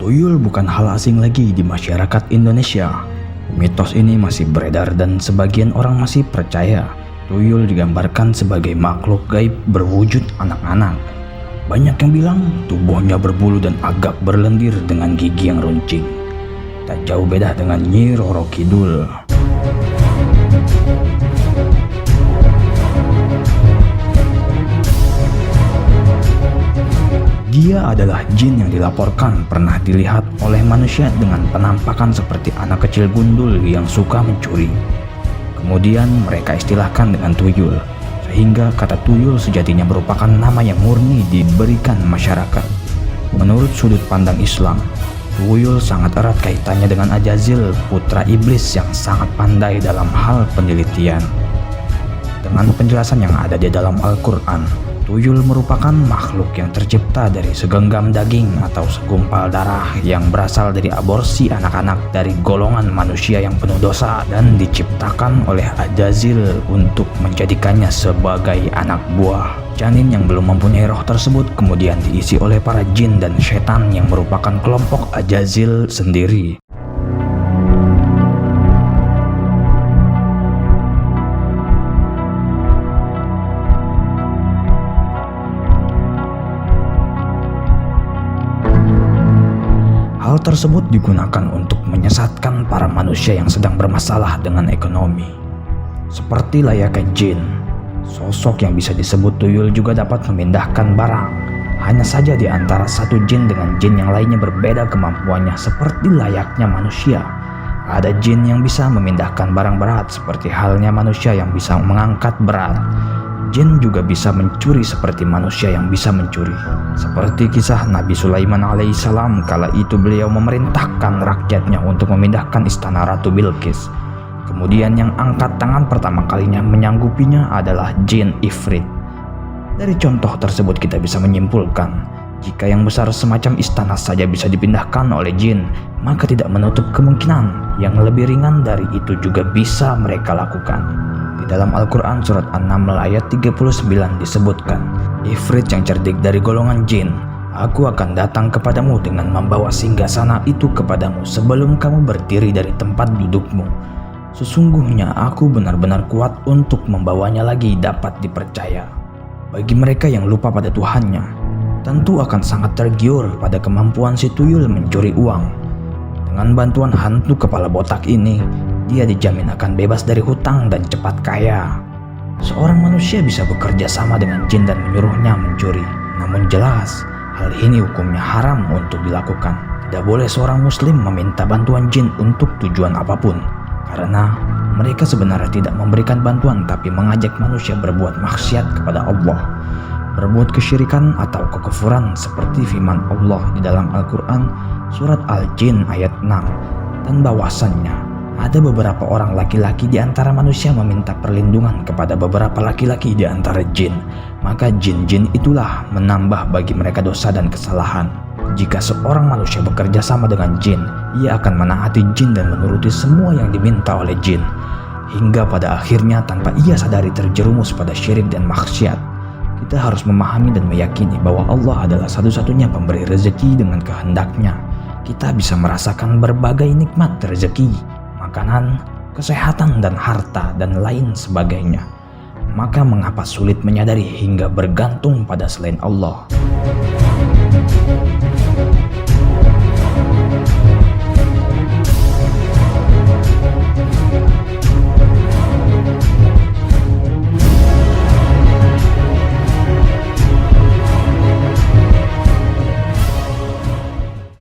Tuyul bukan hal asing lagi di masyarakat Indonesia. Mitos ini masih beredar dan sebagian orang masih percaya tuyul digambarkan sebagai makhluk gaib berwujud anak-anak. Banyak yang bilang tubuhnya berbulu dan agak berlendir dengan gigi yang runcing. Tak jauh beda dengan Nyi Roro Kidul. Dia adalah jin yang dilaporkan pernah dilihat oleh manusia dengan penampakan seperti anak kecil gundul yang suka mencuri. Kemudian mereka istilahkan dengan tuyul, sehingga kata tuyul sejatinya merupakan nama yang murni diberikan masyarakat. Menurut sudut pandang Islam, tuyul sangat erat kaitannya dengan Ajazil, putra iblis yang sangat pandai dalam hal penelitian. Dengan penjelasan yang ada di dalam Al-Quran, tuyul merupakan makhluk yang tercipta dari segenggam daging atau segumpal darah yang berasal dari aborsi anak-anak dari golongan manusia yang penuh dosa dan diciptakan oleh Ajazil untuk menjadikannya sebagai anak buah. Janin yang belum mempunyai roh tersebut kemudian diisi oleh para jin dan setan yang merupakan kelompok Ajazil sendiri. Hal tersebut digunakan untuk menyesatkan para manusia yang sedang bermasalah dengan ekonomi. Seperti layaknya jin, sosok yang bisa disebut tuyul juga dapat memindahkan barang. Hanya saja di antara satu jin dengan jin yang lainnya berbeda kemampuannya seperti layaknya manusia. Ada jin yang bisa memindahkan barang berat seperti halnya manusia yang bisa mengangkat berat. Jin juga bisa mencuri seperti manusia yang bisa mencuri. Seperti kisah Nabi Sulaiman alaihissalam kala itu beliau memerintahkan rakyatnya untuk memindahkan istana Ratu Bilqis. Kemudian yang angkat tangan pertama kalinya menyanggupinya adalah jin Ifrit. Dari contoh tersebut kita bisa menyimpulkan, jika yang besar semacam istana saja bisa dipindahkan oleh jin, maka tidak menutup kemungkinan yang lebih ringan dari itu juga bisa mereka lakukan. Di dalam Al-Quran surat An-Naml ayat 39 disebutkan, Ifrit yang cerdik dari golongan jin, aku akan datang kepadamu dengan membawa singgasana itu kepadamu sebelum kamu berdiri dari tempat dudukmu. Sesungguhnya aku benar-benar kuat untuk membawanya lagi dapat dipercaya. Bagi mereka yang lupa pada Tuhannya, tentu akan sangat tergiur pada kemampuan si tuyul mencuri uang. Dengan bantuan hantu kepala botak ini, dia dijamin akan bebas dari hutang dan cepat kaya. Seorang manusia bisa bekerja sama dengan jin dan menyuruhnya mencuri. Namun jelas, hal ini hukumnya haram untuk dilakukan. Tidak boleh seorang muslim meminta bantuan jin untuk tujuan apapun. Karena mereka sebenarnya tidak memberikan bantuan tapi mengajak manusia berbuat maksiat kepada Allah. Berbuat kesyirikan atau kekufuran seperti firman Allah di dalam Al-Quran surat Al-Jin ayat 6. Dan bahwasannya ada beberapa orang laki-laki di antara manusia meminta perlindungan kepada beberapa laki-laki di antara jin. Maka jin-jin itulah menambah bagi mereka dosa dan kesalahan. Jika seorang manusia bekerja sama dengan jin, ia akan menaati jin dan menuruti semua yang diminta oleh jin. Hingga pada akhirnya tanpa ia sadari terjerumus pada syirik dan maksiat. Kita harus memahami dan meyakini bahwa Allah adalah satu-satunya pemberi rezeki dengan kehendaknya. Kita bisa merasakan berbagai nikmat rezeki, makanan, kesehatan dan harta dan lain sebagainya. Maka mengapa sulit menyadari hingga bergantung pada selain Allah?